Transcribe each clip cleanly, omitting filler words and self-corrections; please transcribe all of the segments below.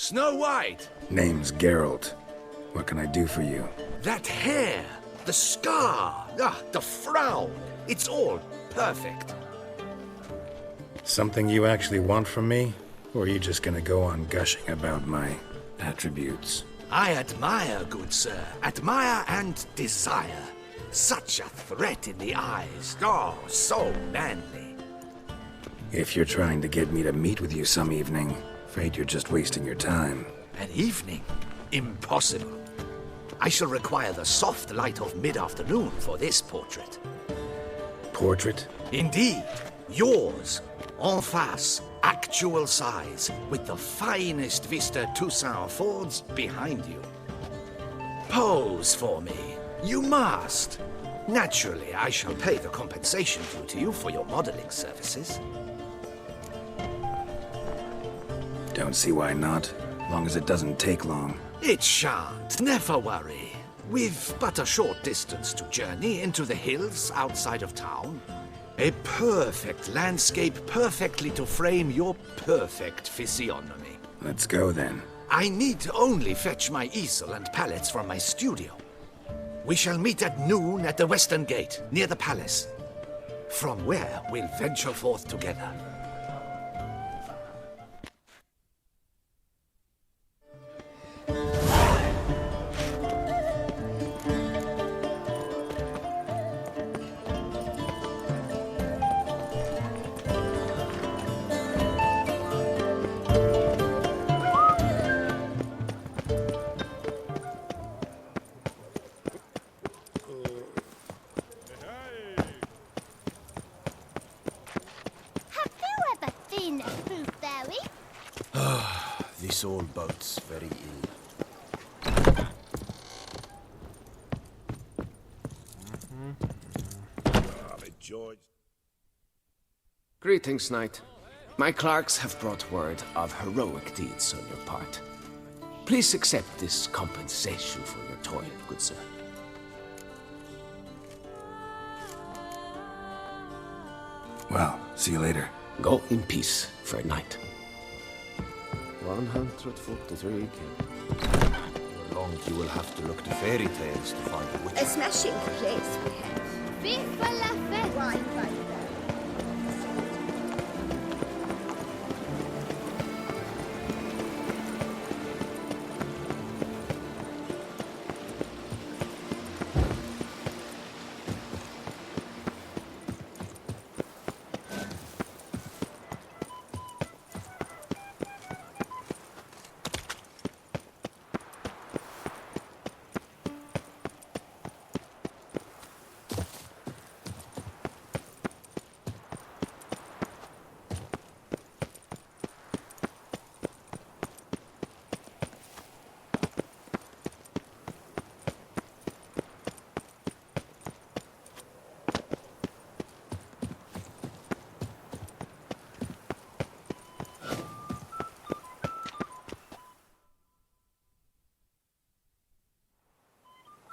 Snow White! Name's Geralt. What can I do for you? That hair! The scar! The frown! It's all perfect. Something you actually want from me? Or are you just gonna go on gushing about my attributes? I admire, good sir. Admire and desire. Such a threat in the eyes. Oh, so manly. If you're trying to get me to meet with you some evening, afraid you're just wasting your time. An evening? Impossible. I shall require the soft light of mid-afternoon for this portrait. Portrait? Indeed. Yours. En face. Actual size. With the finest vista Toussaint affords behind you. Pose for me. You must. Naturally, I shall pay the compensation due to you for your modeling services. Don't see why not, long as it doesn't take long. It shan't. Never worry. We've but a short distance to journey into the hills outside of town. A perfect landscape perfectly to frame your perfect physiognomy. Let's go then. I need only fetch my easel and palettes from my studio. We shall meet at noon at the western gate, near the palace. From where we'll venture forth together. This old boat's very ill. Greetings, Knight. My clerks have brought word of heroic deeds on your part. Please accept this compensation for your toil, good sir. Well, see you later. Go in peace, Fair Knight. 143 long you will have to look to fairy tales to find a witch. A smashing place we have. Viva la fête! Right.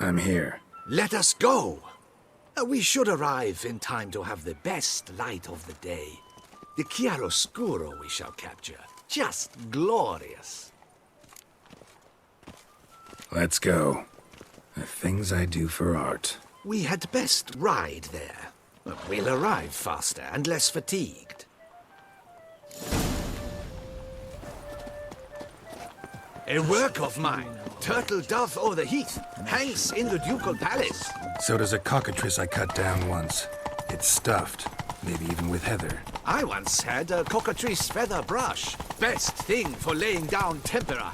I'm here. Let us go! We should arrive in time to have the best light of the day. The chiaroscuro we shall capture. Just glorious. Let's go. The things I do for art. We had best ride there. We'll arrive faster and less fatigued. A work of mine, Turtle Dove o'er the Heath, hangs in the ducal palace. So does a cockatrice I cut down once. It's stuffed, maybe even with heather. I once had a cockatrice feather brush. Best thing for laying down tempera.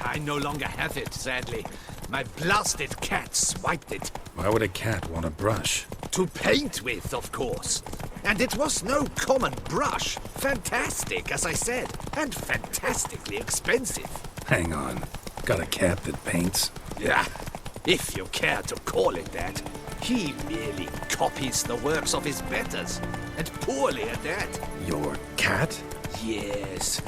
I no longer have it, sadly. My blasted cat swiped it. Why would a cat want a brush? To paint with, of course. And it was no common brush. Fantastic, as I said, and fantastically expensive. Hang on. Got a cat that paints? Yeah, if you care to call it that. He merely copies the works of his betters, and poorly at that. Your cat? Yes,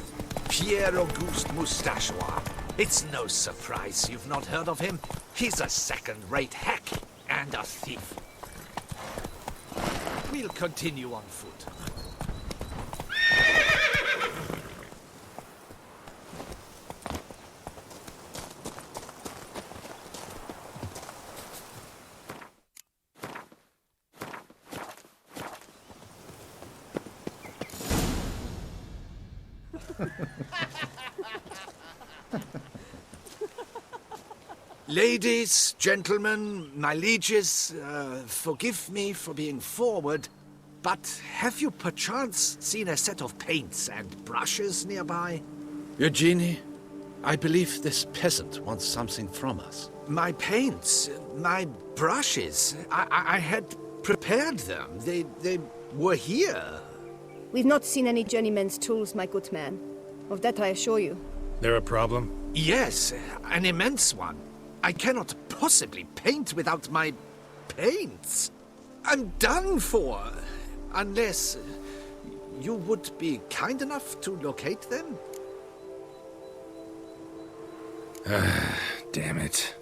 Pierre-Auguste Moustachois. It's no surprise you've not heard of him. He's a second-rate hack and a thief. We'll continue on foot. Ladies, gentlemen, my lieges, forgive me for being forward, but have you perchance seen a set of paints and brushes nearby? Eugenie, I believe this peasant wants something from us. My paints, my brushes, I had prepared them. They were here. We've not seen any journeyman's tools, my good man. Of that I assure you. There a problem? Yes, an immense one. I cannot possibly paint without my paints. I'm done for. Unless you would be kind enough to locate them? Damn it.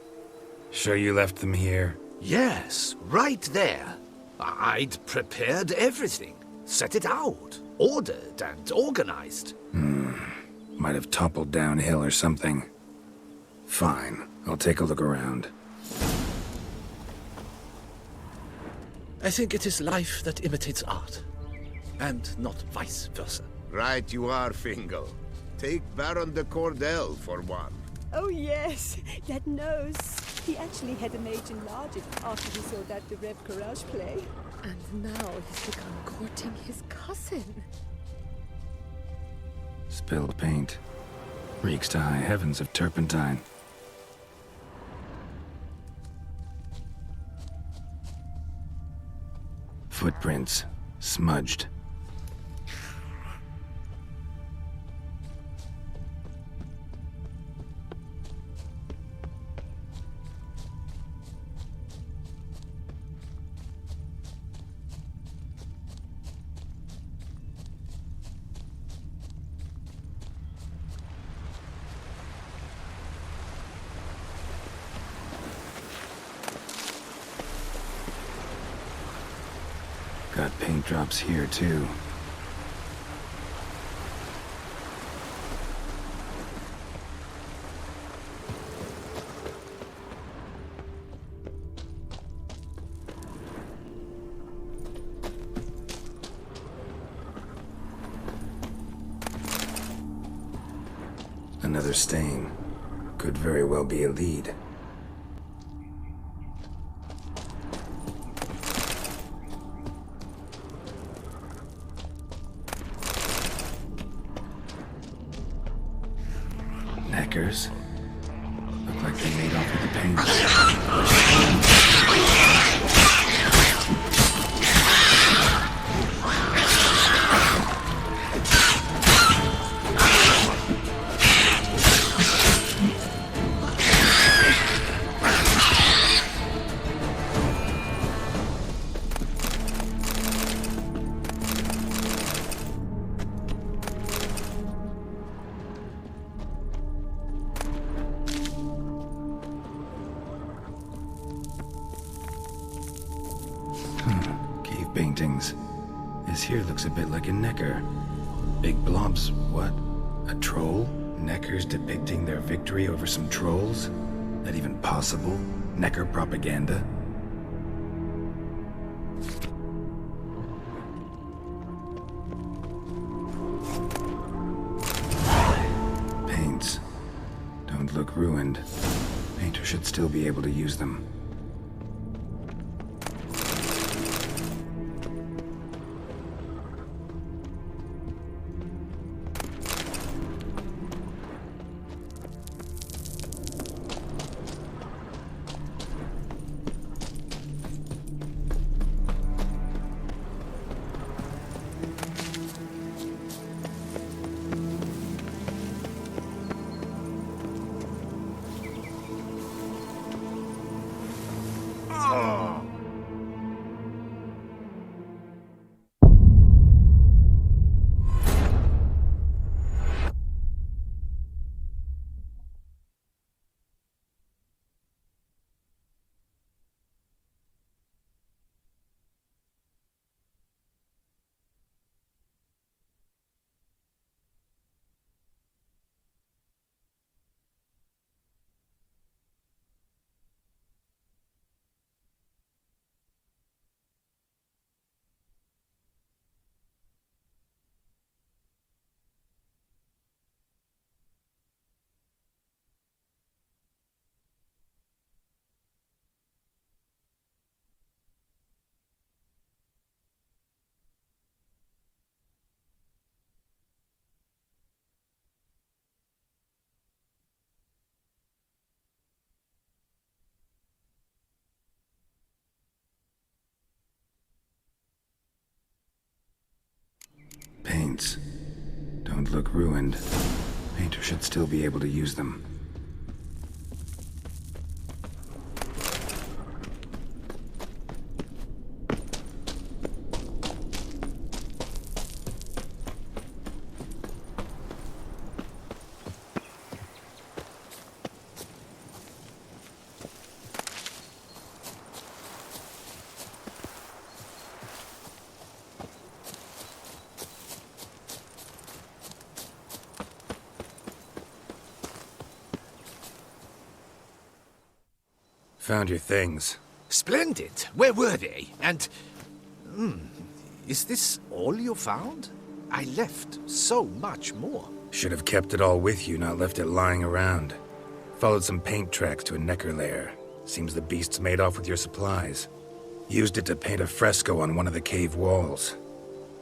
Sure you left them here? Yes, right there. I'd prepared everything. Set it out. Ordered and organized. Might have toppled downhill or something. Fine. I'll take a look around. I think it is life that imitates art, and not vice versa. Right you are, Fingal. Take Baron de Cordel for one. Oh yes, that nose. He actually had an age enlarged after he saw that the Rev Courage play. And now he's begun courting his cousin. Spilled paint. Reeks to high heavens of turpentine. Footprints. Smudged. Got paint drops here, too. Another stain. Could very well be a lead. Neckers. Look like they made off with the paint. Cave paintings. This here looks a bit like a necker. Big blobs, what? A troll? Neckers depicting their victory over some trolls? That even possible? Necker propaganda? Paints. Don't look ruined. Painter should still be able to use them. paints. Don't look ruined. Painter should still be able to use them. Found your things. Splendid. Where were they? And... is this all you found? I left so much more. Should have kept it all with you, not left it lying around. Followed some paint tracks to a necker lair. Seems the beast's made off with your supplies. Used it to paint a fresco on one of the cave walls.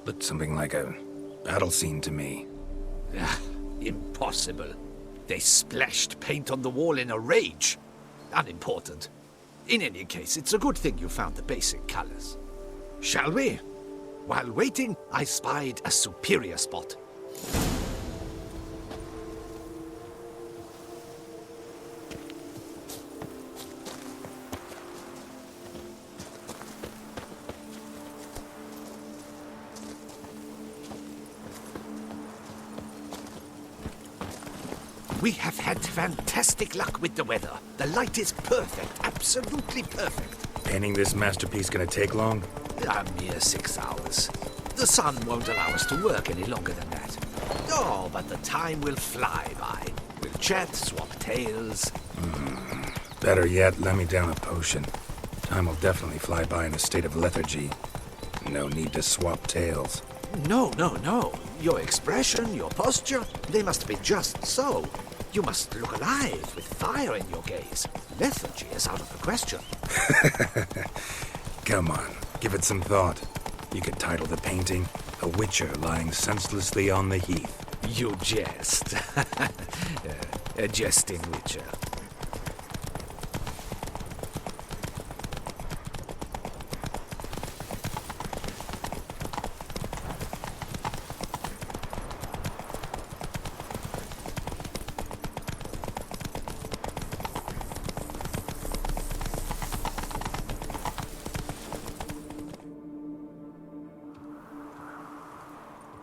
Looked something like a battle scene to me. Impossible. They splashed paint on the wall in a rage. Unimportant. In any case, it's a good thing you found the basic colors. Shall we? While waiting, I spied a superior spot. We have had fantastic luck with the weather. The light is perfect, absolutely perfect. Painting this masterpiece gonna take long? A mere 6 hours. The sun won't allow us to work any longer than that. Oh, but the time will fly by. We'll chat, swap tales. Better yet, let me down a potion. Time will definitely fly by in a state of lethargy. No need to swap tales. No. Your expression, your posture, they must be just so. You must look alive with fire in your gaze. Lethargy is out of the question. Come on, give it some thought. You could title the painting, A Witcher Lying Senselessly on the Heath. You jest. A jesting witcher.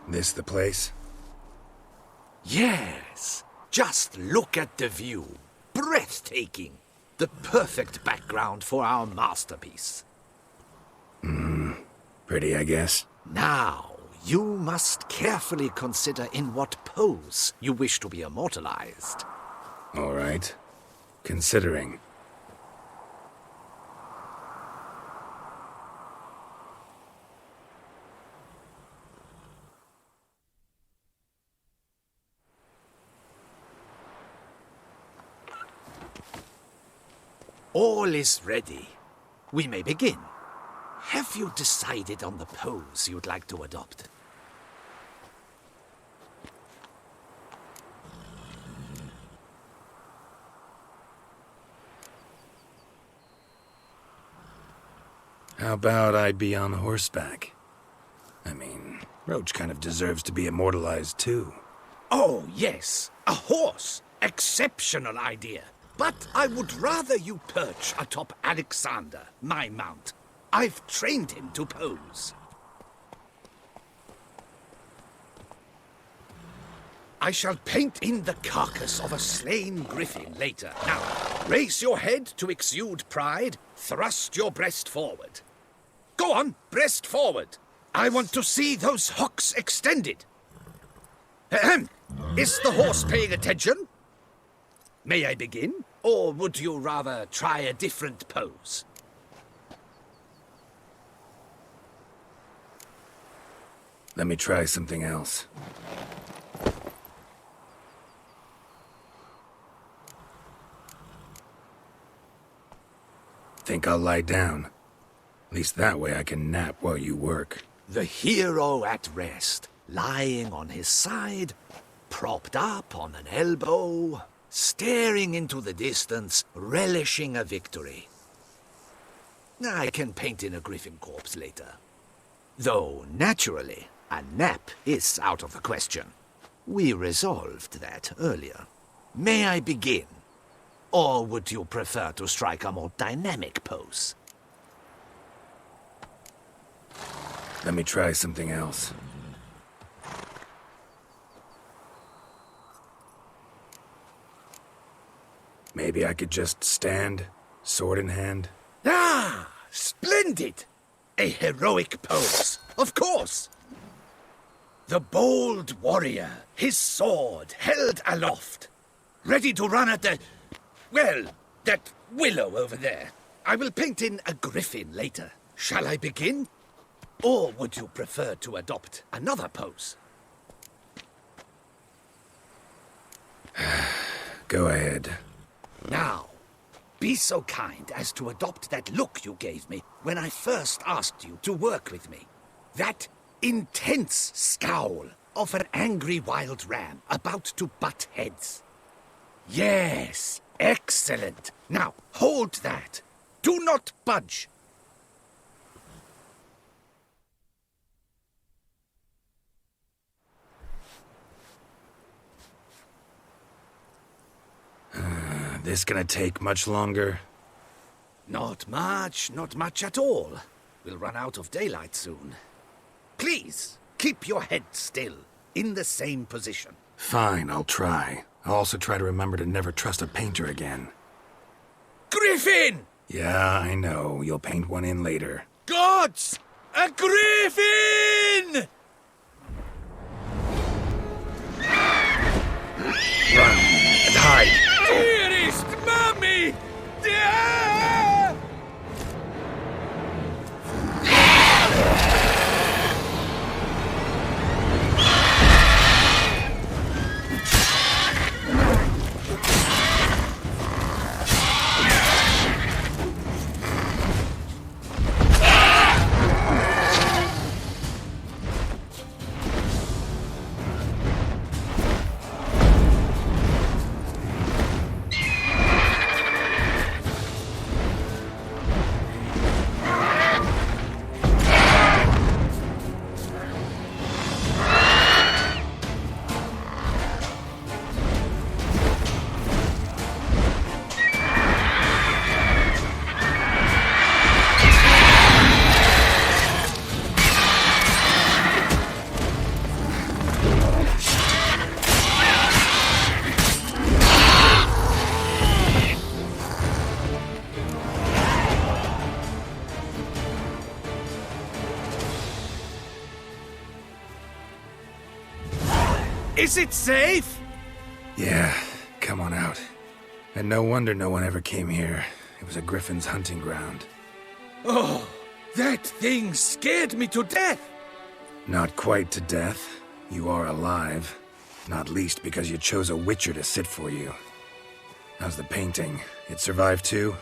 This the place? Yes. Just look at the view. Breathtaking. The perfect background for our masterpiece. Pretty, I guess. Now, you must carefully consider in what pose you wish to be immortalized. All right. Considering. All is ready. We may begin. Have you decided on the pose you'd like to adopt? How about I be on horseback? I mean, Roach kind of deserves to be immortalized too. Oh, yes. A horse. Exceptional idea. But I would rather you perch atop Alexander, my mount. I've trained him to pose. I shall paint in the carcass of a slain griffin later. Now, raise your head to exude pride. Thrust your breast forward. Go on, breast forward. I want to see those hocks extended. Ahem. Is the horse paying attention? May I begin? Or would you rather try a different pose? Let me try something else. Think I'll lie down. At least that way I can nap while you work. The hero at rest, lying on his side, propped up on an elbow, staring into the distance, relishing a victory. I can paint in a griffin corpse later. Though, naturally, A nap is out of the question. We resolved that earlier. May I begin? Or would you prefer to strike a more dynamic pose? Let me try something else. Maybe I could just stand, sword in hand. Ah, splendid! A heroic pose, of course! The bold warrior, his sword held aloft, ready to run at that willow over there. I will paint in a griffin later. Shall I begin? Or would you prefer to adopt another pose? Go ahead. Now, be so kind as to adopt that look you gave me when I first asked you to work with me. That intense scowl of an angry wild ram about to butt heads. Yes, excellent. Now, hold that. Do not budge. This gonna take much longer? Not much at all. We'll run out of daylight soon. Please, keep your head still, in the same position. Fine, I'll try. I'll also try to remember to never trust a painter again. Griffin! Yeah, I know. You'll paint one in later. Gods! A griffin! Run and hide! Dearest Mummy! Is it safe? Yeah, come on out. And no wonder no one ever came here. It was a griffin's hunting ground. Oh, that thing scared me to death. Not quite to death. You are alive. Not least because you chose a witcher to sit for you. How's the painting? It survived too?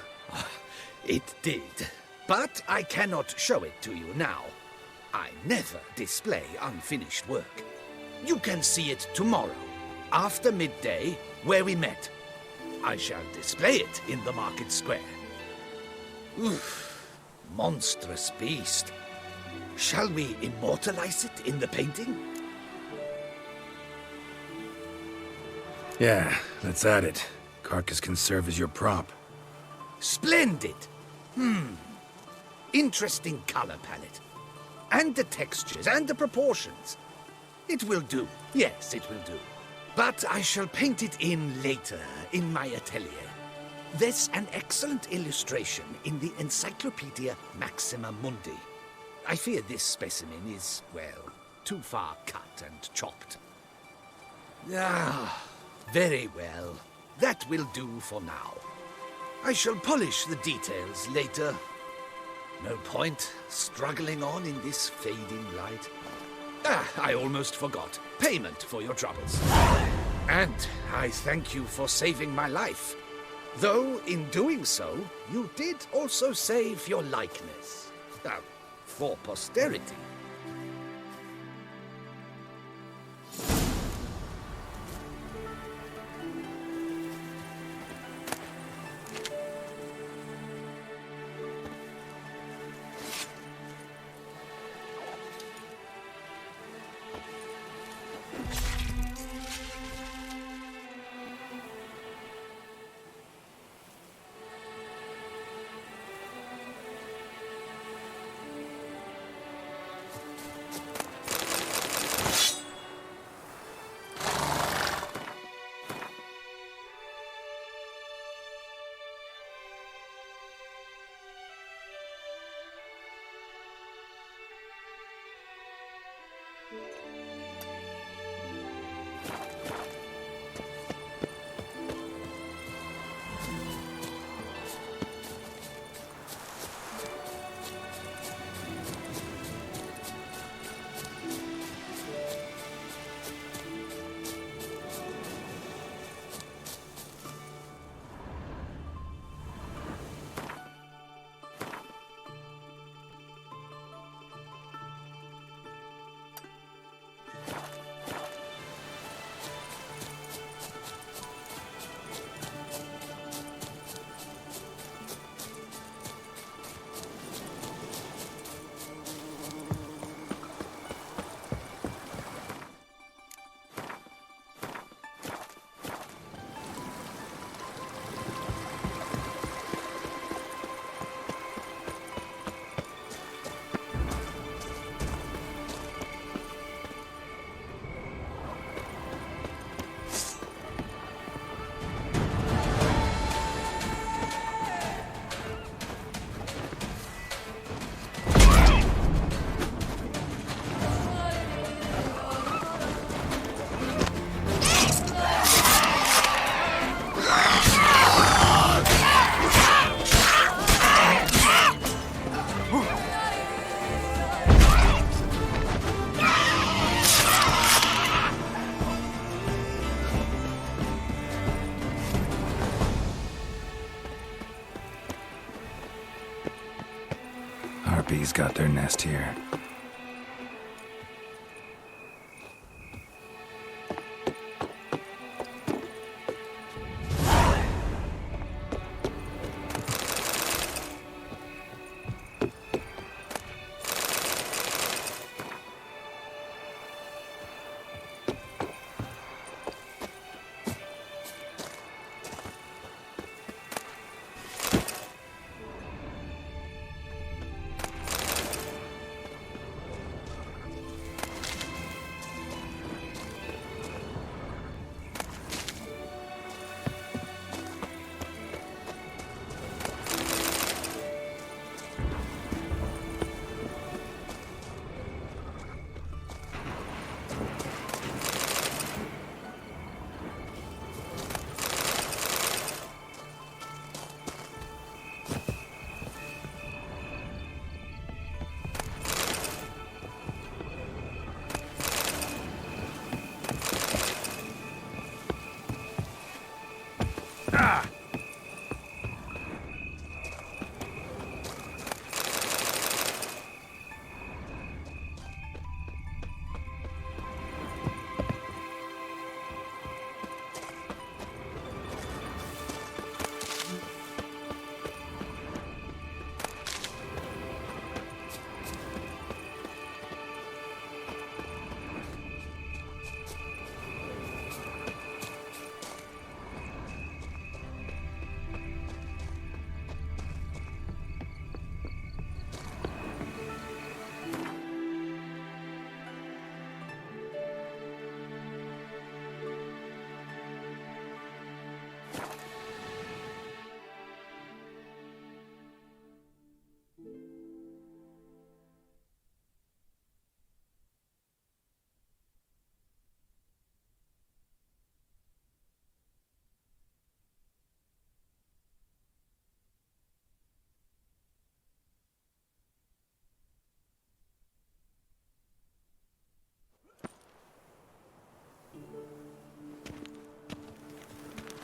It did. But I cannot show it to you now. I never display unfinished work. You can see it tomorrow, after midday, where we met. I shall display it in the market square. Oof, monstrous beast. Shall we immortalize it in the painting? Yeah, let's add it. Carcass can serve as your prop. Splendid! Interesting color palette. And the textures and the proportions. It will do. Yes, it will do. But I shall paint it in later, in my atelier. There's an excellent illustration in the Encyclopedia Maxima Mundi. I fear this specimen is, well, too far cut and chopped. Ah, very well. That will do for now. I shall polish the details later. No point struggling on in this fading light. Ah, I almost forgot. Payment for your troubles. And I thank you for saving my life. Though, in doing so, you did also save your likeness. For posterity. Harpies got their nest here.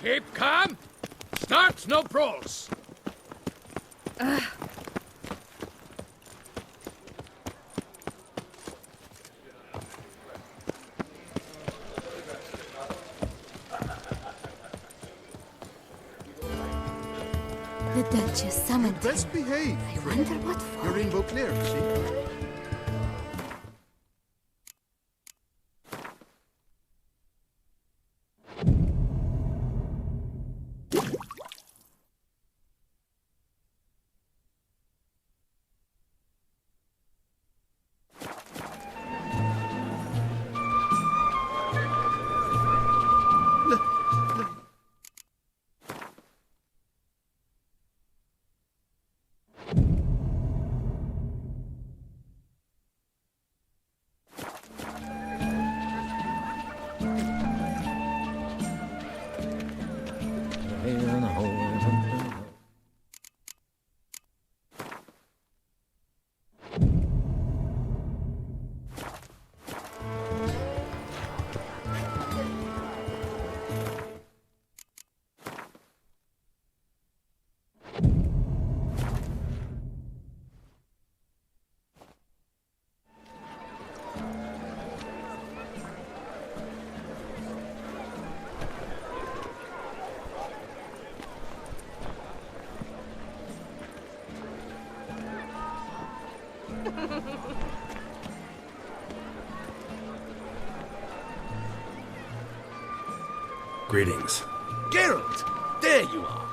Keep calm. Start no brawls. The Duchess summoned him. Best behave. I wonder what for. You're in Beauclair, see? Greetings. Geralt, there you are.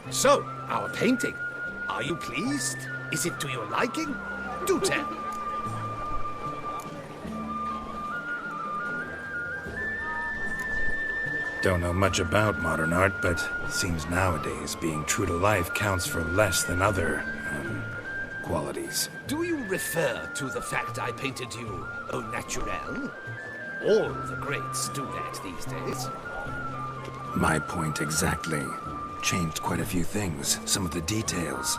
So, our painting. Are you pleased? Is it to your liking? Do tell. Don't know much about modern art, but seems nowadays being true to life counts for less than other, qualities. Do you refer to the fact I painted you au naturel? All the greats do that these days. My point exactly. Changed quite a few things, some of the details.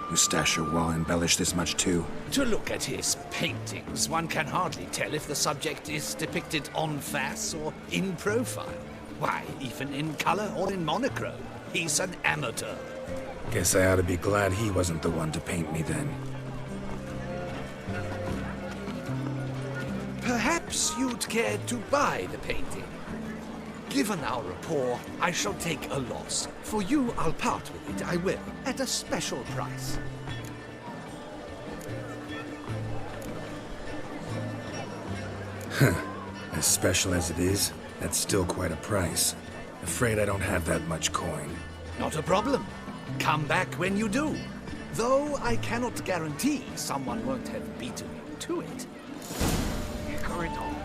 Moustache or wall embellished this much too. To look at his paintings, one can hardly tell if the subject is depicted en face or in profile. Why, even in color or in monochrome, he's an amateur. Guess I ought to be glad he wasn't the one to paint me then. Perhaps you'd care to buy the painting. Given our rapport, I shall take a loss. For you, I'll part with it, I will, at a special price. As special as it is, that's still quite a price. Afraid I don't have that much coin. Not a problem. Come back when you do. Though I cannot guarantee someone won't have beaten you to it. Corridor.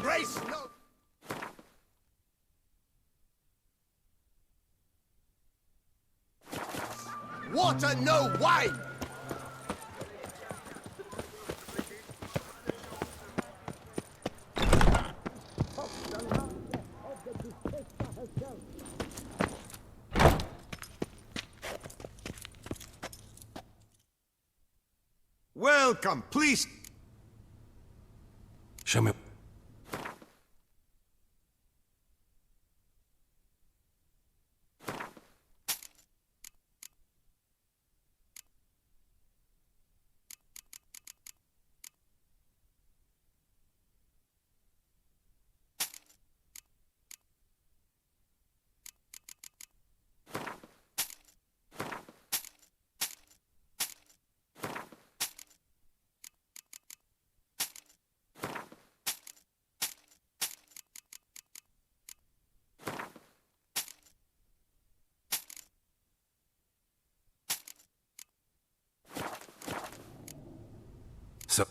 Grace, no! Water, no wine! Welcome, please. Show me. So...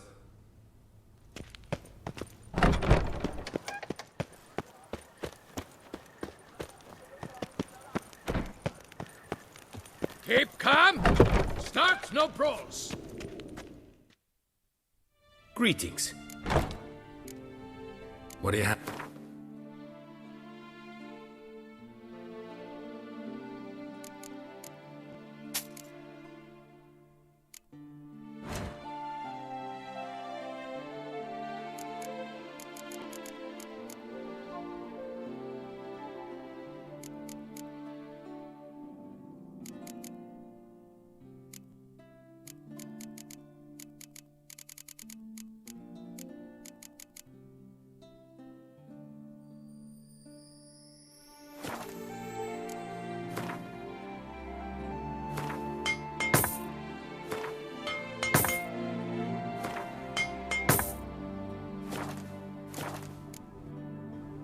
Keep calm. Start no brawls. Greetings. What do you have?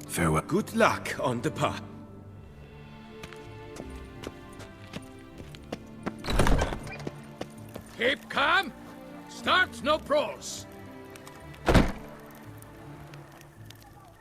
Farewell. Good luck on the path. Keep calm. Start no brawls.